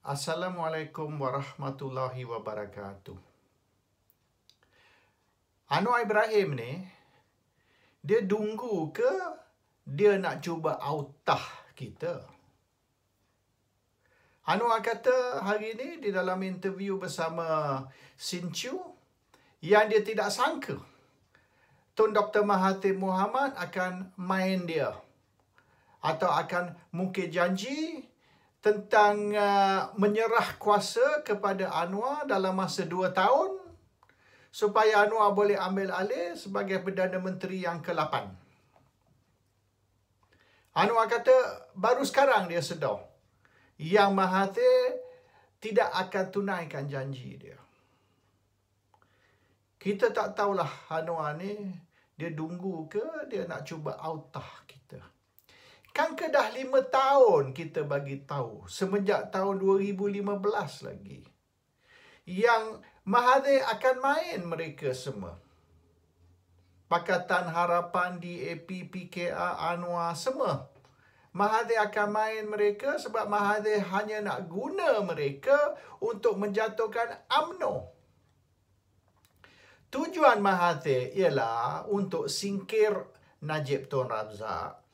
Assalamualaikum warahmatullahi wabarakatuh. Anwar Ibrahim ni, dia tunggu ke dia nak cuba autah kita? Anwar kata hari ni di dalam interview bersama Sin Chew yang dia tidak sangka Tun Dr. Mahathir Mohamad akan main dia atau akan mungkin janji tentang menyerah kuasa kepada Anwar dalam masa 2 tahun supaya Anwar boleh ambil alih sebagai Perdana Menteri yang ke-8. Anwar kata baru sekarang dia sedar yang Mahathir tidak akan tunaikan janji dia. Kita tak tahulah Anwar ni dia tunggu ke dia nak cuba autah kita. Kan kedah 5 tahun kita bagi tahu semenjak tahun 2015 lagi yang Mahathir akan main mereka semua. Pakatan Harapan, DAP, PKR, Anwar semua. Mahathir akan main mereka sebab Mahathir hanya nak guna mereka untuk menjatuhkan UMNO. Tujuan Mahathir ialah untuk singkir Najib Tun Razak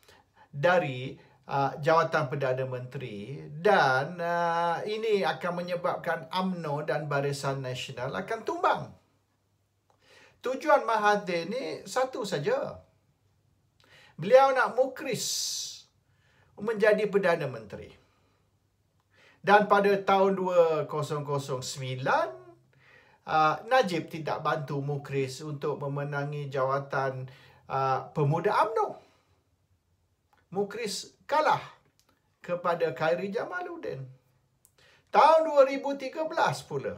dari jawatan Perdana Menteri dan ini akan menyebabkan UMNO dan Barisan Nasional akan tumbang. Tujuan Mahathir ni satu saja. Beliau nak mukris menjadi Perdana Menteri. Dan pada tahun 2009, Najib tidak bantu mukris untuk memenangi jawatan pemuda UMNO. Mukris kalah kepada Khairi Jamaluddin. Tahun 2013 pula,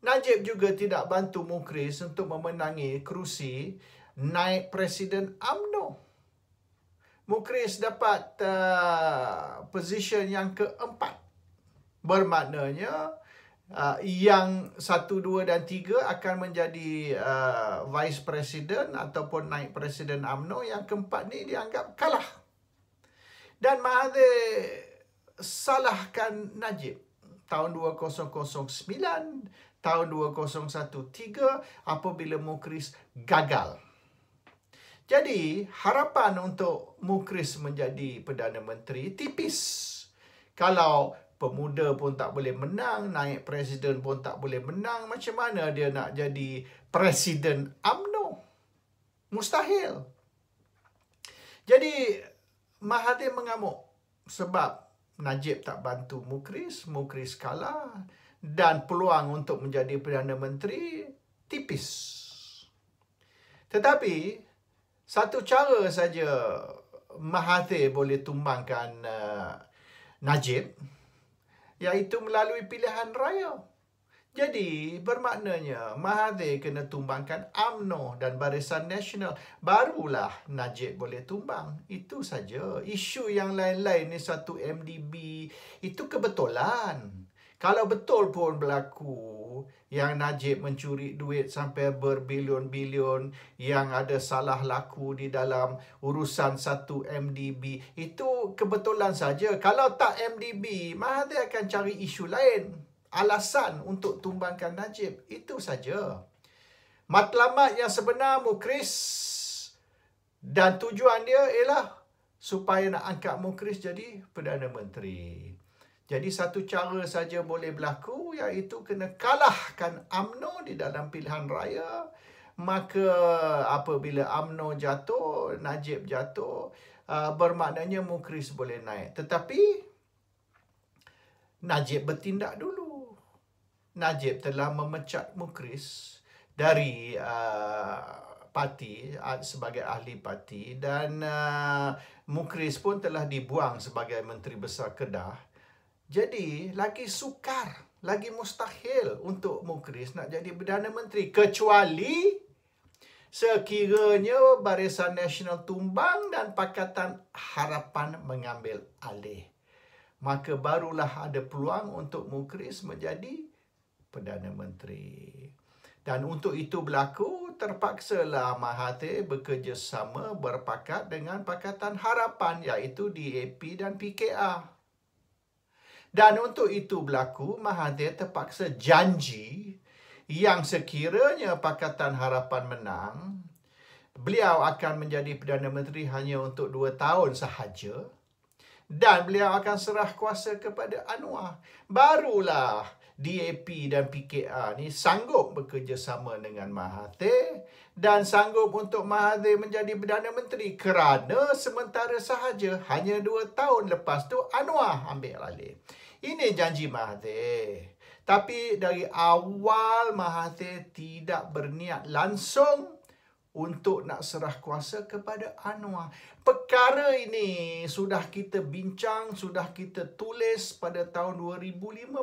Najib juga tidak bantu mukris untuk memenangi kerusi naib Presiden UMNO. Mukris dapat position yang ke-4. Bermaknanya yang 1, 2 dan 3 akan menjadi Vice President ataupun naib Presiden UMNO. Yang ke-4 ni dianggap kalah. Dan Mahathir salahkan Najib tahun 2009, tahun 2013 apabila mukris gagal. Jadi, harapan untuk mukris menjadi Perdana Menteri tipis. Kalau pemuda pun tak boleh menang, naik presiden pun tak boleh menang, macam mana dia nak jadi presiden UMNO? Mustahil. Jadi, Mahathir mengamuk sebab Najib tak bantu mukris, mukris kalah dan peluang untuk menjadi Perdana Menteri tipis. Tetapi, satu cara saja Mahathir boleh tumbangkan Najib, iaitu melalui pilihan raya. Jadi, bermaknanya Mahathir kena tumbangkan UMNO dan Barisan Nasional. Barulah Najib boleh tumbang. Itu saja. Isu yang lain-lain ni satu MDB, itu kebetulan. Kalau betul pun berlaku yang Najib mencuri duit sampai berbilion-bilion, yang ada salah laku di dalam urusan satu MDB, itu kebetulan saja. Kalau tak MDB, Mahathir akan cari isu lain. Alasan untuk tumbangkan Najib. Itu saja. Matlamat yang sebenar mukris dan tujuan dia ialah supaya nak angkat mukris jadi Perdana Menteri. Jadi satu cara saja boleh berlaku, iaitu kena kalahkan UMNO di dalam pilihan raya. Maka apabila UMNO jatuh, Najib jatuh, bermaknanya mukris boleh naik. Tetapi Najib bertindak dulu. Najib telah memecat mukris dari parti sebagai ahli parti dan mukris pun telah dibuang sebagai Menteri Besar Kedah. Jadi, lagi sukar, lagi mustahil untuk mukris nak jadi Perdana Menteri. Kecuali sekiranya Barisan Nasional tumbang dan Pakatan Harapan mengambil alih. Maka barulah ada peluang untuk mukris menjadi Perdana Menteri. Dan untuk itu berlaku, terpaksalah Mahathir bekerjasama berpakat dengan Pakatan Harapan, iaitu DAP dan PKR. Dan untuk itu berlaku, Mahathir terpaksa janji yang sekiranya Pakatan Harapan menang, beliau akan menjadi Perdana Menteri hanya untuk 2 tahun sahaja. Dan beliau akan serah kuasa kepada Anwar. Barulah DAP dan PKR ni sanggup bekerjasama dengan Mahathir dan sanggup untuk Mahathir menjadi Perdana Menteri kerana sementara sahaja hanya 2 tahun lepas tu Anwar ambil alih. Ini janji Mahathir. Tapi dari awal Mahathir tidak berniat langsung untuk nak serah kuasa kepada Anwar. Perkara ini sudah kita bincang, sudah kita tulis pada tahun 2015.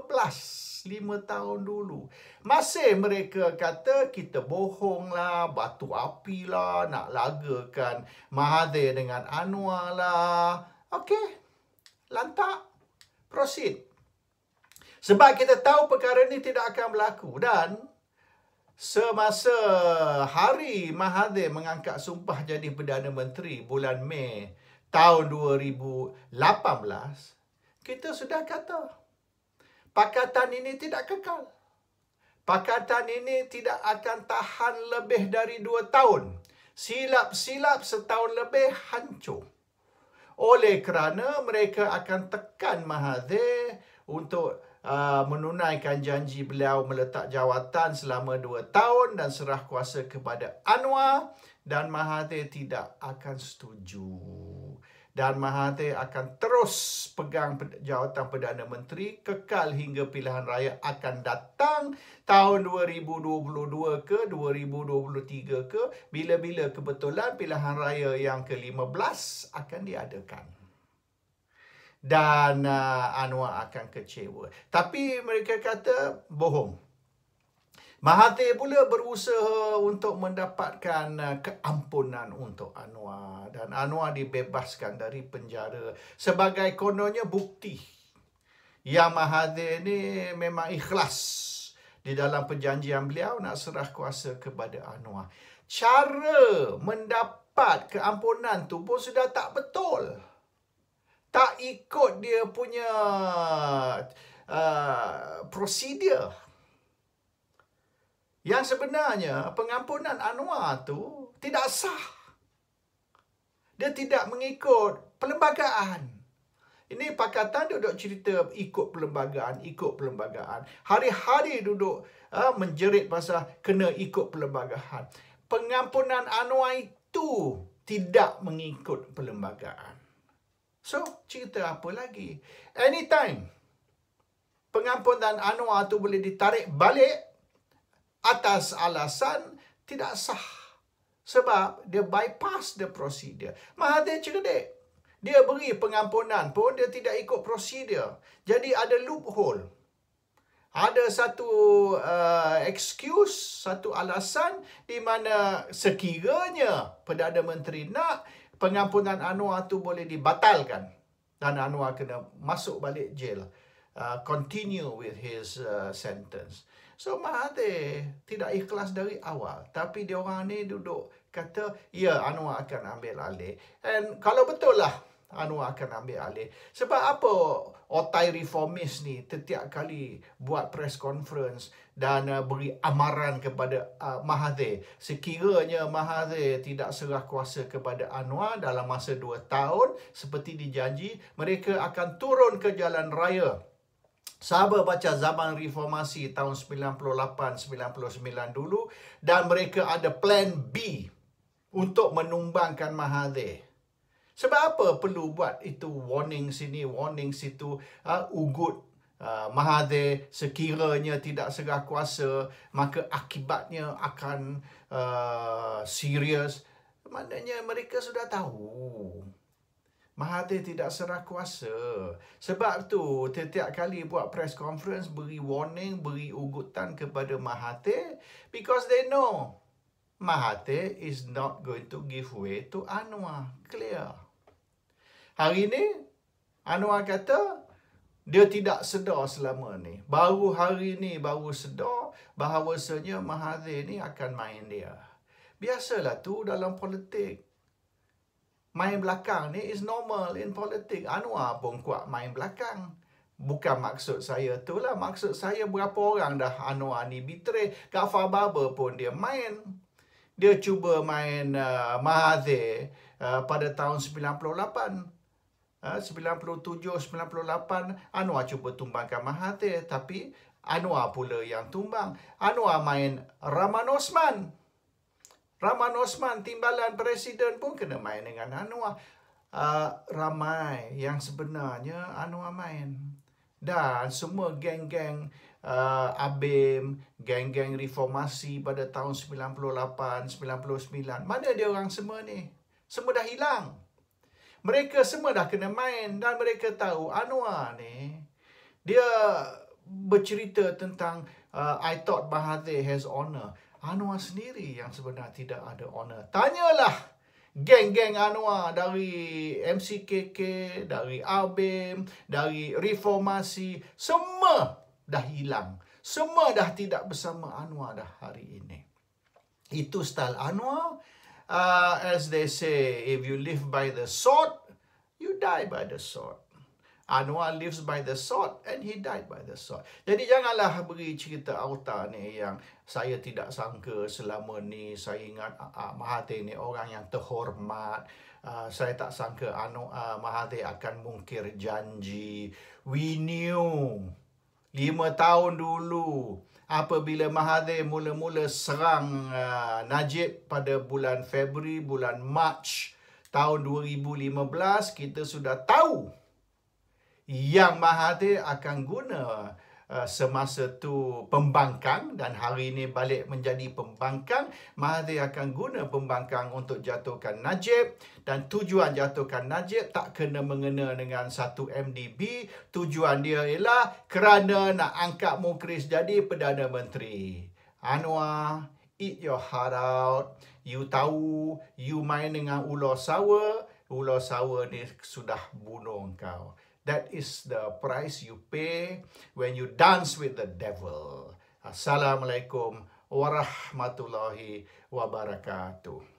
5 tahun dulu. Masih mereka kata kita bohong lah, batu api lah, nak lagakan Mahathir dengan Anwar lah. Okey, lantak, proceed. Sebab kita tahu perkara ini tidak akan berlaku. Dan semasa hari Mahathir mengangkat sumpah jadi Perdana Menteri bulan Mei tahun 2018, kita sudah kata pakatan ini tidak kekal. Pakatan ini tidak akan tahan lebih dari 2 tahun. Silap-silap setahun lebih hancur. Oleh kerana mereka akan tekan Mahathir untuk menunaikan janji beliau meletak jawatan selama 2 tahun dan serah kuasa kepada Anwar, dan Mahathir tidak akan setuju. Dan Mahathir akan terus pegang jawatan Perdana Menteri kekal hingga pilihan raya akan datang tahun 2022 ke 2023 ke, bila-bila kebetulan pilihan raya yang ke-15 akan diadakan. Dan Anwar akan kecewa. Tapi mereka kata bohong. Mahathir pula berusaha untuk mendapatkan keampunan untuk Anwar. Dan Anwar dibebaskan dari penjara sebagai kononnya bukti yang Mahathir ni memang ikhlas di dalam perjanjian beliau nak serah kuasa kepada Anwar. Cara mendapat keampunan tu pun sudah tak betul. Tak ikut dia punya prosedur. Yang sebenarnya pengampunan Anwar tu tidak sah. Dia tidak mengikut perlembagaan. Ini Pakatan duduk cerita ikut perlembagaan. Hari-hari duduk menjerit pasal kena ikut perlembagaan. Pengampunan Anwar itu tidak mengikut perlembagaan. So, cerita apa lagi? Anytime pengampunan Anwar tu boleh ditarik balik atas alasan tidak sah. Sebab dia bypass the procedure. Mahathir cerdik. Dia beri pengampunan pun dia tidak ikut prosedur. Jadi ada loophole. Ada satu excuse, satu alasan di mana sekiranya Perdana Menteri nak, pengampunan Anwar tu boleh dibatalkan dan Anwar kena masuk balik jail, continue with his sentence. So Mahathir tidak ikhlas dari awal, tapi diorang ni duduk kata ya Anwar akan ambil alih. And kalau betul lah Anwar akan ambil alih. Sebab apa otai reformis ni setiap kali buat press conference dan beri amaran kepada Mahathir. Sekiranya Mahathir tidak serah kuasa kepada Anwar dalam masa 2 tahun seperti dijanji, mereka akan turun ke jalan raya. Sahabat baca zaman reformasi tahun 98-99 dulu, dan mereka ada plan B untuk menumbangkan Mahathir. Sebab apa perlu buat itu warning sini, warning situ, ugut Mahathir sekiranya tidak serah kuasa, maka akibatnya akan serius. Maknanya mereka sudah tahu Mahathir tidak serah kuasa. Sebab tu setiap kali buat press conference beri warning, beri ugutan kepada Mahathir, because they know Mahathir is not going to give way to Anwar. Clear. Hari ini Anwar kata dia tidak sedar selama ni. Baru hari ni baru sedar bahawasanya Mahathir ni akan main dia. Biasalah tu dalam politik. Main belakang ni is normal in politik. Anwar pun kuat main belakang. Bukan maksud saya tu lah. Maksud saya berapa orang dah Anwar ni betray. Ghaffar Barber pun dia main. Dia cuba main Mahathir pada tahun 98. 97, 98, Anwar cuba tumbangkan Mahathir. Tapi Anwar pula yang tumbang. Anwar main Rahman Osman. Rahman Osman, timbalan presiden pun kena main dengan Anwar. Ramai yang sebenarnya Anwar main. Dan semua geng-geng ABIM, geng-geng reformasi pada tahun 98, 99. Mana dia orang semua ni? Semua dah hilang. Mereka semua dah kena main dan mereka tahu Anwar ni, dia bercerita tentang I thought Mahathir has honor. Anwar sendiri yang sebenarnya tidak ada honor. Tanyalah geng-geng Anwar dari MCKK, dari ABIM, dari reformasi, semua dah hilang. Semua dah tidak bersama Anwar dah hari ini. Itu style Anwar. As they say, if you live by the sword, you die by the sword. Anwar lives by the sword and he died by the sword. Jadi janganlah beri cerita auta ni yang saya tidak sangka selama ni. Saya ingat Mahathir ni orang yang terhormat. Saya tak sangka Mahathir akan mungkir janji. We knew 5 tahun dulu apabila Mahathir mula-mula serang Najib pada bulan Februari, bulan Mac tahun 2015, kita sudah tahu yang Mahathir akan guna semasa tu pembangkang, dan hari ini balik menjadi pembangkang. Mahathir akan guna pembangkang untuk jatuhkan Najib, dan tujuan jatuhkan Najib tak kena mengena dengan 1 MDB. Tujuan dia ialah kerana nak angkat Mukhriz jadi Perdana Menteri. Anwar, eat your heart out. You tahu, you main dengan ular sawa. Ular sawa ni sudah bunuh kau. That is the price you pay when you dance with the devil. Assalamualaikum warahmatullahi wabarakatuh.